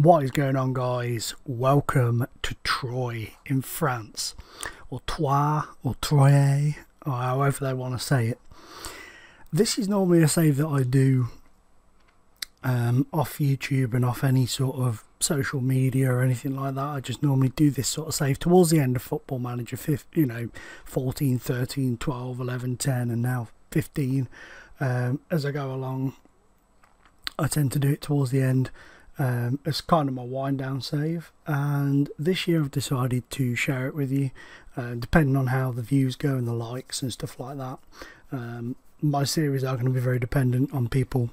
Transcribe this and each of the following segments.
What is going on, guys? Welcome to Troyes in France, or Troyes, or Troyes, or however they want to say it. This is normally a save that I do off YouTube and off any sort of social media or anything like that. I just normally do this sort of save towards the end of Football Manager 14, 13, 12, 11, 10 and now 15. As I go along, I tend to do it towards the end. It's kind of my wind down save, and this year I've decided to share it with you, depending on how the views go and the likes and stuff like that. My series are going to be very dependent on people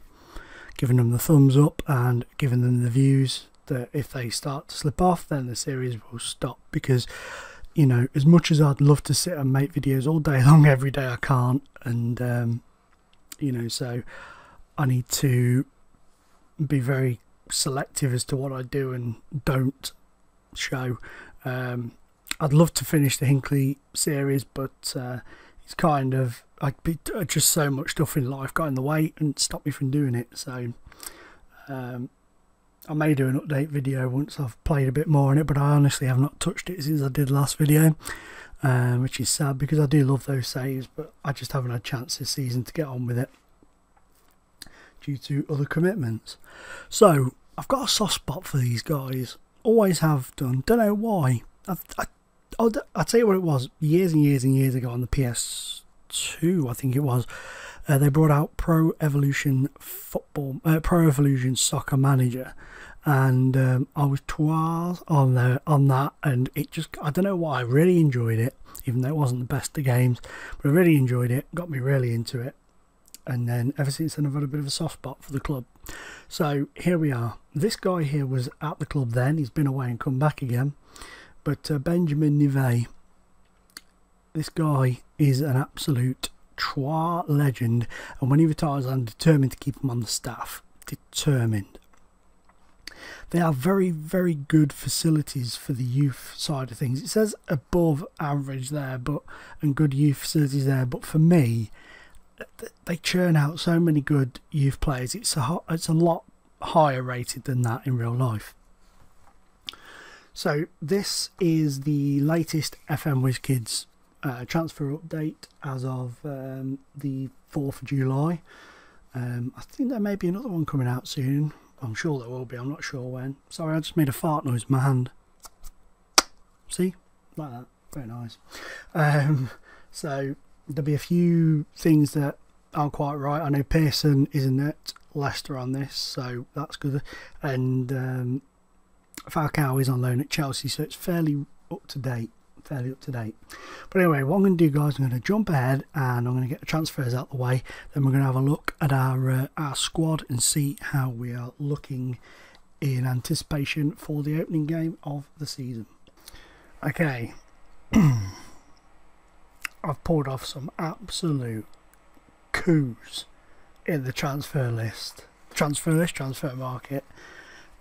giving them the thumbs up and giving them the views. That if they start to slip off, then the series will stop, because you know, as much as I'd love to sit and make videos all day long every day, I can't, and you know, so I need to be very selective as to what I do and don't show. I'd love to finish the Hinkley series, but it's kind of just so much stuff in life got in the way and stopped me from doing it. So I may do an update video once I've played a bit more on it, but I honestly have not touched it since I did the last video, which is sad because I do love those saves, but I just haven't had a chance this season to get on with it due to other commitments. So I've got a soft spot for these guys, always have done, don't know why. I'll tell you what it was. Years and years and years ago on the PS2, I think it was, they brought out Pro Evolution Soccer Manager, and I was twice on that, and it just, I don't know why, I really enjoyed it, even though it wasn't the best of games, but I really enjoyed it, got me really into it. And then ever since then I've had a bit of a soft spot for the club. So here we are. This guy here was at the club then, he's been away and come back again, but Benjamin Nivet, this guy is an absolute Troyes legend, and when he retires I'm determined to keep him on the staff. Determined. They have very, very good facilities for the youth side of things. It says above average there, and good youth facilities there, but for me, they churn out so many good youth players. It's a lot higher rated than that in real life. So this is the latest FM Kids transfer update as of the 4th of July. I think there may be another one coming out soon. I'm sure there will be, I'm not sure when. Sorry, I just made a fart noise with my hand. See? Like that. Very nice. So there'll be a few things that aren't quite right. I know Pearson isn't at Leicester on this, so that's good, and Falcao is on loan at Chelsea, so it's fairly up to date. But anyway, what I'm going to do, guys, I'm going to jump ahead and I'm going to get the transfers out of the way. Then we're going to have a look at our squad and see how we are looking in anticipation for the opening game of the season. Okay. I've pulled off some absolute coups in the transfer market.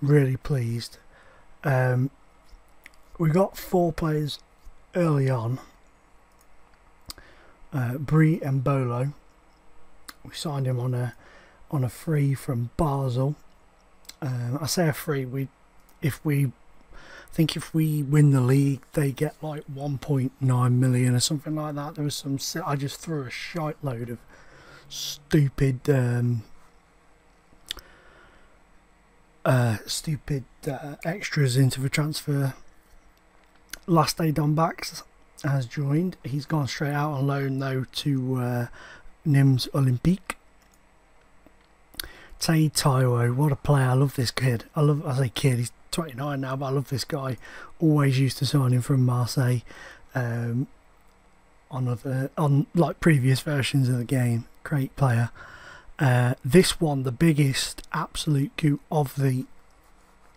Really pleased. We got 4 players early on. Brie and Bolo. We signed him on a free from Basel. I say a free. If we win the league, they get like 1.9 million or something like that. There was some. I just threw a shite load of stupid extras into the transfer. Last day Donbax has joined. He's gone straight out on loan though to Nims Olympique. Tay Taiwo, what a player! I love this kid. I say kid, he's 29 now, but I love this guy. Always used to sign him from Marseille on like previous versions of the game. Great player. This one, the biggest absolute coup of the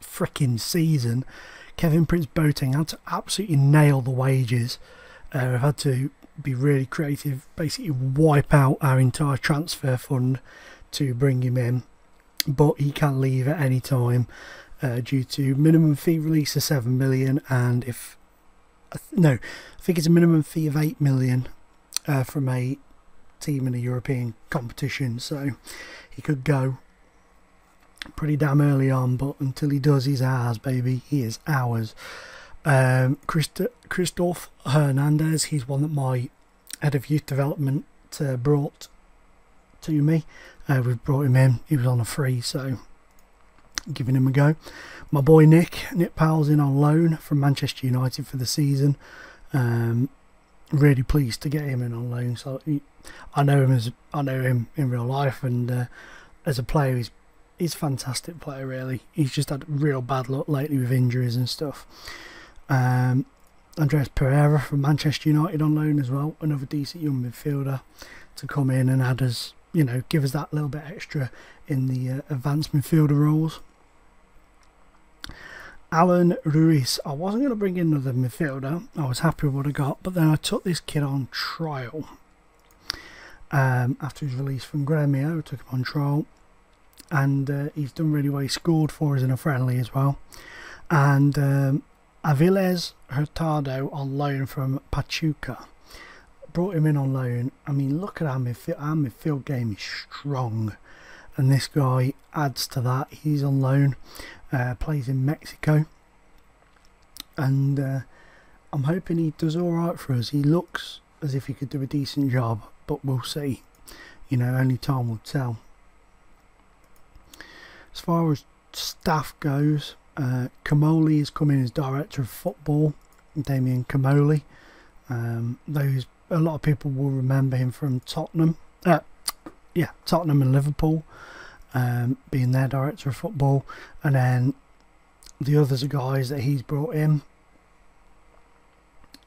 freaking season. Kevin Prince Boateng had to absolutely nail the wages. I've had to be really creative, basically wipe out our entire transfer fund to bring him in, but he can leave at any time due to minimum fee release of 7 million, and I think it's a minimum fee of 8 million from a team in a European competition, so he could go pretty damn early on, but until he does, he's ours, baby. He is ours. Christoph Hernandez, he's one that my head of youth development brought to me. We've brought him in. He was on a free, so giving him a go. My boy Nick Powell's in on loan from Manchester United for the season. Really pleased to get him in on loan. So I know him in real life, and as a player, he's a fantastic player. Really, he's just had real bad luck lately with injuries and stuff. Andreas Pereira from Manchester United on loan as well, another decent young midfielder to come in and add us, you know, give us that little bit extra in the advanced midfielder roles. Alan Ruiz, I wasn't going to bring in another midfielder. I was happy with what I got, but then I took this kid on trial. After his release from Gremio, I took him on trial, and he's done really well. He scored for us in a friendly as well. And Aviles Hurtado on loan from Pachuca. Brought him in on loan. I mean, look at our midfield game is strong, and this guy adds to that. He's on loan, plays in Mexico, and I'm hoping he does all right for us. He looks as if he could do a decent job, but we'll see. You know, only time will tell. As far as staff goes, Kamoli has come in as director of football. Damien Kamoli. Those a lot of people will remember him from Tottenham. Tottenham and Liverpool, being their director of football, and then the others are guys that he's brought in,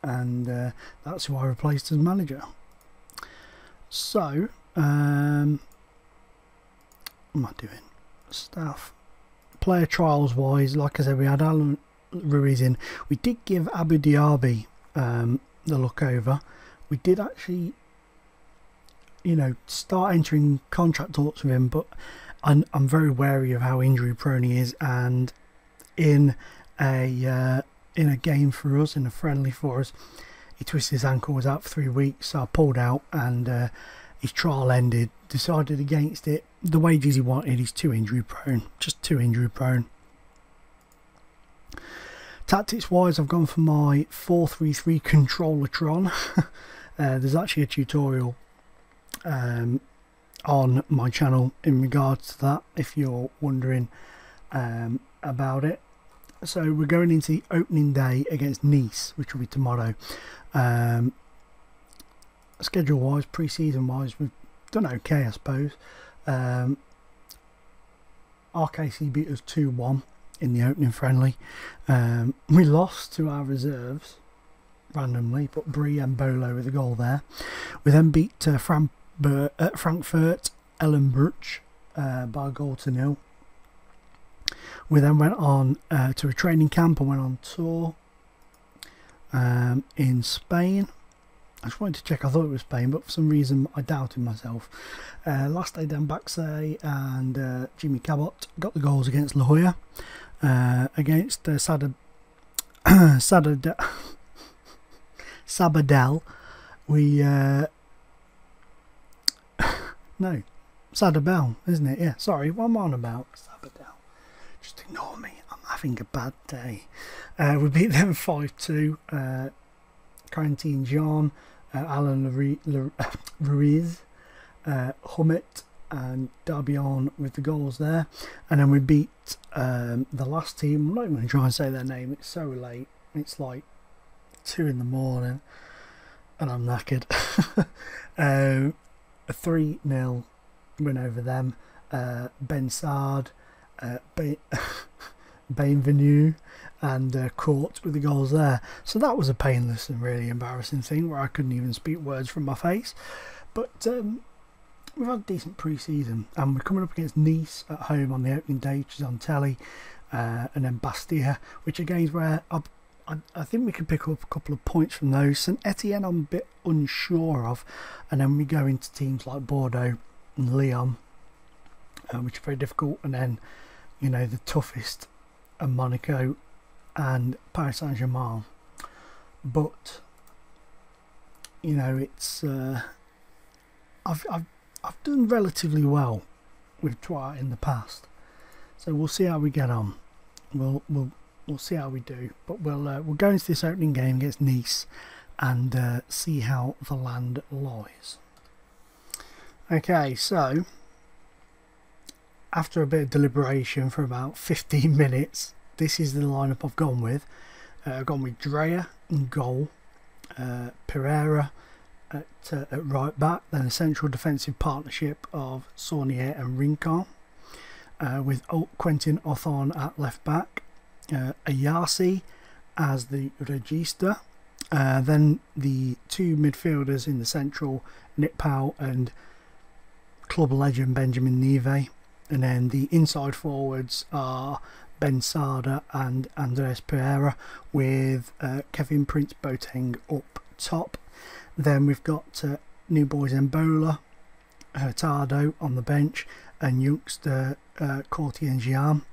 and that's who I replaced as manager. So, what am I doing? Staff. Player trials wise, like I said, we had Alan Ruiz in. We did give Abu Diaby the look over. We did actually, you know, start entering contract talks with him, but I'm very wary of how injury prone he is, and in a game for us, in a friendly for us, he twisted his ankle, was out for 3 weeks, so I pulled out, and his trial ended. Decided against it. The wages he wanted, he's too injury prone, just too injury prone. Tactics wise, I've gone for my 4-3-3 controllertron. There's actually a tutorial on my channel in regards to that, if you're wondering about it. So we're going into the opening day against Nice, which will be tomorrow. Schedule wise, pre-season wise, we've done okay, I suppose. RKC beat us 2-1 in the opening friendly. We lost to our reserves randomly, but Brie and Bolo with a goal there. We then beat Frankfurt Ellenbruch by a goal to 0. We then went on to a training camp and went on tour in Spain. I just wanted to check, I thought it was Spain, but for some reason I doubted myself. Last day Dan Baxay and Jimmy Cabot got the goals against La Jolla. Against Sabadell, we no, Sadabel, isn't it? Yeah, sorry, what am I on about? Sabadell. Just ignore me, I'm having a bad day. We beat them 5-2. Quarantine John, Alan Ruiz, Hummett and Darbion with the goals there, and then we beat the last team. I'm not even going to try and say their name, it's so late, it's like 2 in the morning and I'm knackered. A 3-0 win over them. Ben Sard, Bienvenue and Court with the goals there. So that was a painless and really embarrassing thing where I couldn't even speak words from my face. But we've had a decent pre-season, and we're coming up against Nice at home on the opening day, which is on telly, and then Bastia, which again is where I think we can pick up a couple of points from those. St Etienne I'm a bit unsure of, and then we go into teams like Bordeaux and Lyon, which are very difficult, and then, you know, the toughest are Monaco and Paris Saint-Germain. But, you know, it's I've done relatively well with Troyes in the past, So we'll see how we get on. We'll see how we do. But we'll go into this opening game against Nice and see how the land lies. Okay, so after a bit of deliberation for about 15 minutes, this is the lineup I've gone with. I've gone with Dreyer in goal, Pereira at right back, then a central defensive partnership of Saunier and Rincon, with Quentin Othon at left back, Ayasi as the regista, then the two midfielders in the central, Nick Powell and club legend Benjamin Nive, and then the inside forwards are Ben Sada and Andres Pereira, with Kevin Prince Boateng up top. Then we've got new boys Mbola, Hurtado on the bench, and youngster Courtien Gian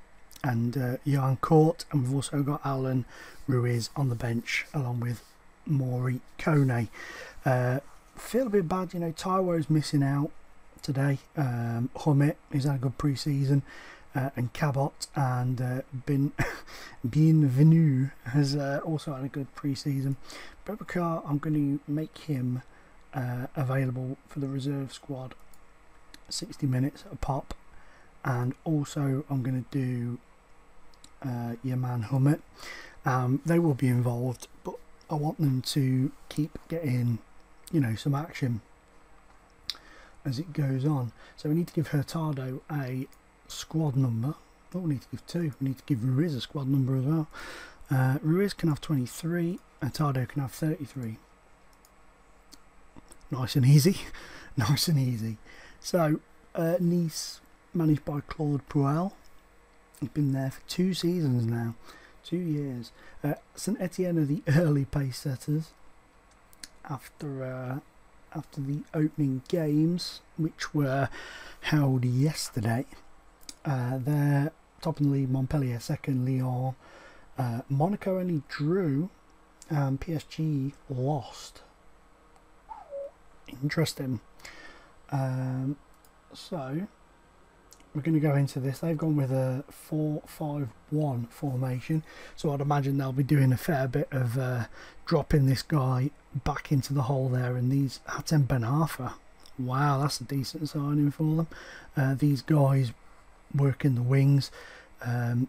and Johan Court, and we've also got Alan Ruiz on the bench along with Maury Kone. Feel a bit bad, you know, Taiwo's missing out today. Hummit, he's had a good pre-season, and Cabot and Bienvenu has also had a good pre-season. Bebekar, I'm going to make him available for the reserve squad, 60 minutes a pop, and also I'm going to do your man Hummit. They will be involved, but I want them to keep getting, you know, some action as it goes on. So we need to give Hurtado a squad number. Oh, we need to give two. We need to give Ruiz a squad number as well. Ruiz can have 23, Hurtado can have 33. Nice and easy. Nice and easy. So Nice, managed by Claude Puel. He's been there for 2 seasons now, 2 years. St Etienne are the early pace setters after the opening games, which were held yesterday. They're top in the league, Montpellier second, Lyon. Monaco only drew, and PSG lost. Interesting. So we're going to go into this. They've gone with a 4-5-1 formation, so I'd imagine they'll be doing a fair bit of dropping this guy back into the hole there. And these Hatem Ben Arfa, wow, that's a decent signing for them. These guys work in the wings, and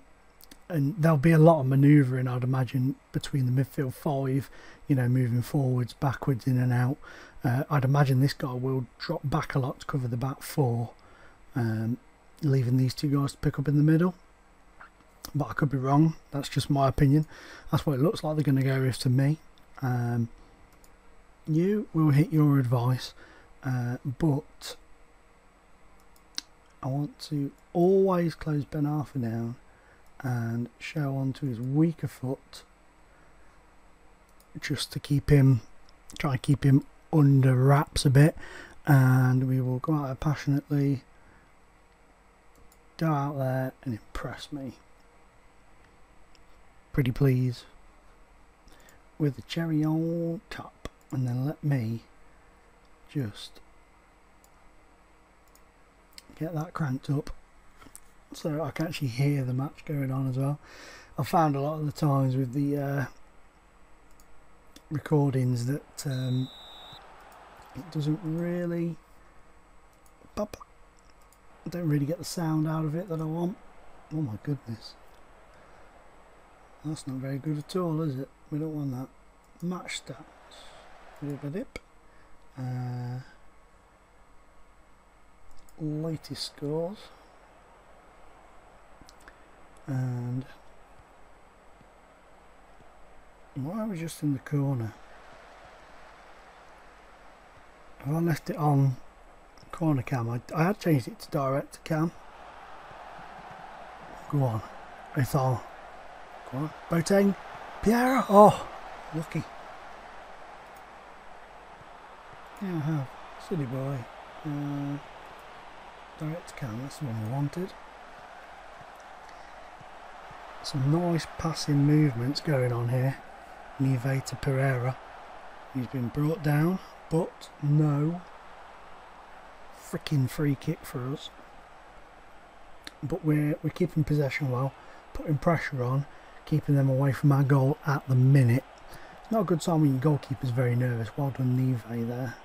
there'll be a lot of manoeuvring, I'd imagine, between the midfield 5, you know, moving forwards, backwards, in and out. I'd imagine this guy will drop back a lot to cover the back 4, leaving these two guys to pick up in the middle. But I could be wrong. That's just my opinion. That's what it looks like they're going to go with to me. You will hit your advice, but I want to always close Ben Arfa down and show on to his weaker foot, just to keep him, try and keep him under wraps a bit. And we will go out there passionately, go out there and impress me, pretty please, with the cherry on top. And then let me just get that cranked up so I can actually hear the match going on as well. I found a lot of the times with the recordings that it doesn't really, I don't really get the sound out of it that I want. Oh my goodness, that's not very good at all, is it? We don't want that. Match stats, latest scores, and why are we just in the corner? Have I left it on corner cam? I had changed it to direct cam. Go on, Ethal. Go on, Boateng, Pierre. Oh, lucky. Yeah, I have. Silly boy. Direct cam, that's the one we wanted. Some nice passing movements going on here. Nive to Pereira. He's been brought down, but no freaking free kick for us. but we're keeping possession well, putting pressure on, keeping them away from our goal at the minute. It's not a good sign when your goalkeeper's very nervous. Well done, Neve there.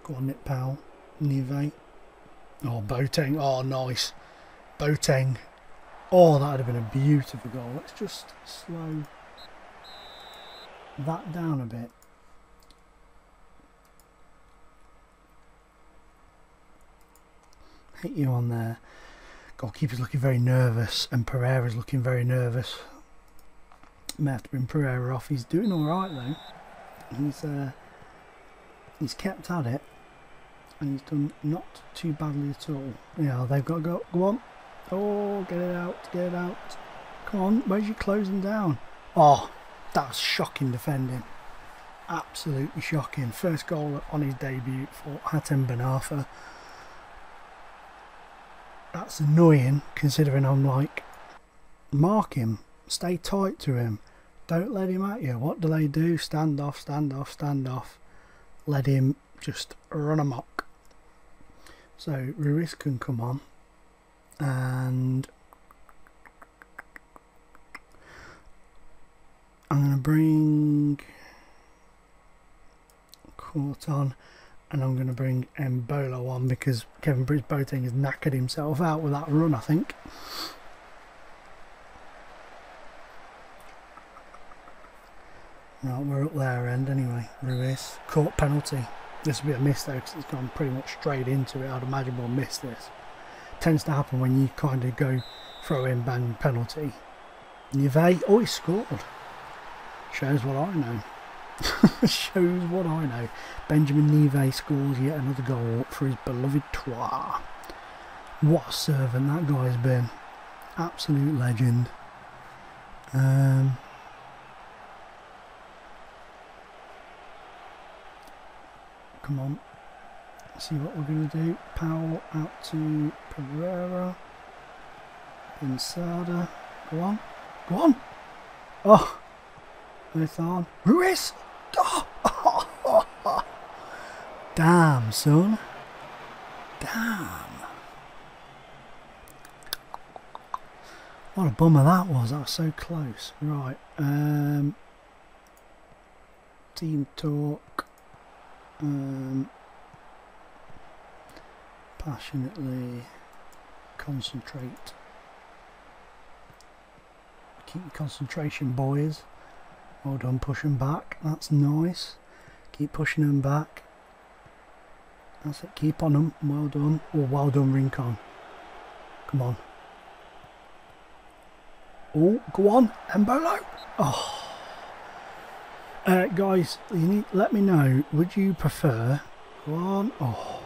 Go on, Nip Powell. Neve. Oh, Boateng. Oh, nice. Boateng. Oh, that would have been a beautiful goal. Let's just slow that down a bit. Hit you on there. Goalkeeper's looking very nervous, and Pereira's looking very nervous. May have to bring Pereira off. He's doing all right though. He's kept at it, and he's done not too badly at all. Yeah, they've got to go. Go on. Oh, get it out. Get it out. Come on. Where's you closing down? Oh, that's shocking defending. Absolutely shocking. First goal on his debut for Hatem Ben Arfa. That's annoying, considering I'm like, mark him, stay tight to him, don't let him at you. What do? Stand off, stand off, stand off. Let him just run amok. So Ruiz can come on, and I'm going to bring Court on. And I'm going to bring Mbolo on because Kevin Bruce Boateng has knackered himself out with that run, I think. Right, we're up there end anyway. Ruiz. Caught penalty. This will be a miss though because it's gone pretty much straight into it. I'd imagine we'll miss this. Tends to happen when you kind of go throw in, bang, penalty. Neve. Oh, he scored. Shows what I know. Shows what I know. Benjamin Neve scores yet another goal for his beloved Troyes. What a servant that guy's been. Absolute legend. Come on. Let's see what we're going to do. Powell out to Pereira. Insada. Go on. Go on. Oh. Nathan. Ruiz. Oh. Damn, son. Damn. What a bummer that was. That was so close. Right. Team talk. Passionately concentrate. Keep your concentration, boys. Well done, pushing back. That's nice. Keep pushing them back. That's it. Keep on them. Well done. Oh, well done, Rincon. Come on. Oh, go on, Mbolo. Oh. Guys, you need let me know. Would you prefer? Go on. Oh.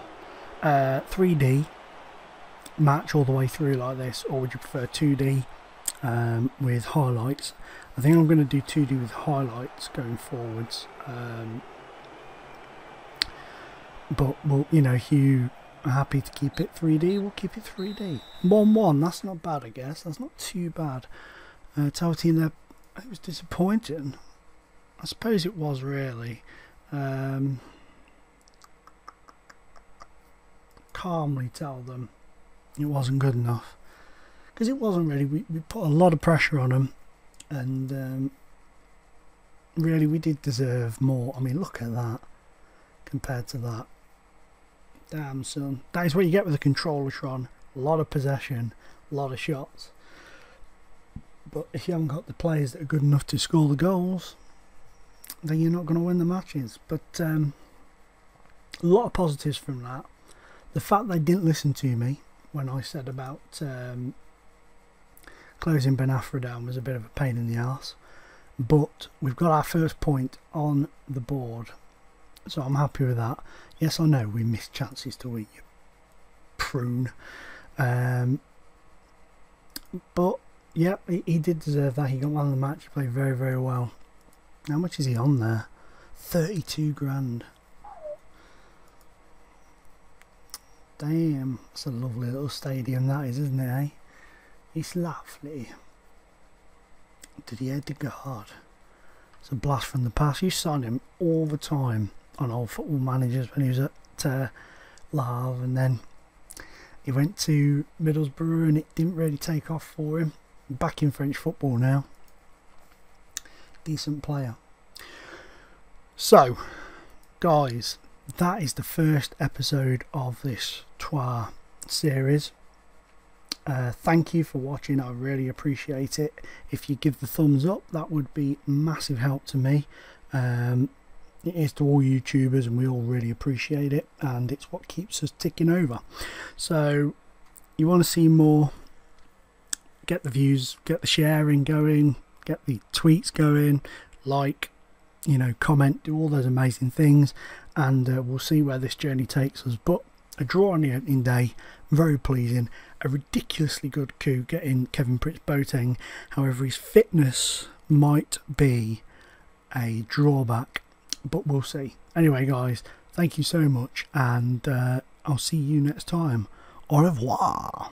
3D match all the way through like this, or would you prefer 2D with highlights? I think I'm going to do 2D with highlights going forwards. But well, you know, if you are happy to keep it 3D, we'll keep it 3D. 1-1. That's not bad, I guess. That's not too bad. Taltine there, it was disappointing. I suppose it was really. Calmly tell them it wasn't good enough, because it wasn't really. We put a lot of pressure on them, and really we did deserve more. I mean, look at that compared to that. Damn, son. That is what you get with a controller Tron. A lot of possession, a lot of shots, but if you haven't got the players that are good enough to score the goals, then you're not going to win the matches. But a lot of positives from that. The fact they didn't listen to me when I said about closing Ben Afra down was a bit of a pain in the arse. But we've got our first point on the board, so I'm happy with that. Yes, I know we missed chances to win, you prune. But yeah, he did deserve that. He got one of the match. He played very, very well. How much is he on there? 32 grand. Damn, it's a lovely little stadium that is, isn't it, eh? It's lovely. Didier Degarde. It's a blast from the past. You saw him all the time on Old Football Managers when he was at Le Havre, and then He went to Middlesbrough and it didn't really take off for him. Back in French football now. Decent player. So, guys, that is the first episode of this Troyes series. Thank you for watching. I really appreciate it. If you give the thumbs up, that would be massive help to me. It is to all YouTubers, and we all really appreciate it, and it's what keeps us ticking over. So you want to see more, get the views, get the sharing going, get the tweets going, like, you know, comment, do all those amazing things, and we'll see where this journey takes us. But a draw on the opening day, very pleasing. A ridiculously good coup getting Kevin Pritz Boateng. However, his fitness might be a drawback, but we'll see. Anyway, guys, thank you so much, and I'll see you next time. Au revoir.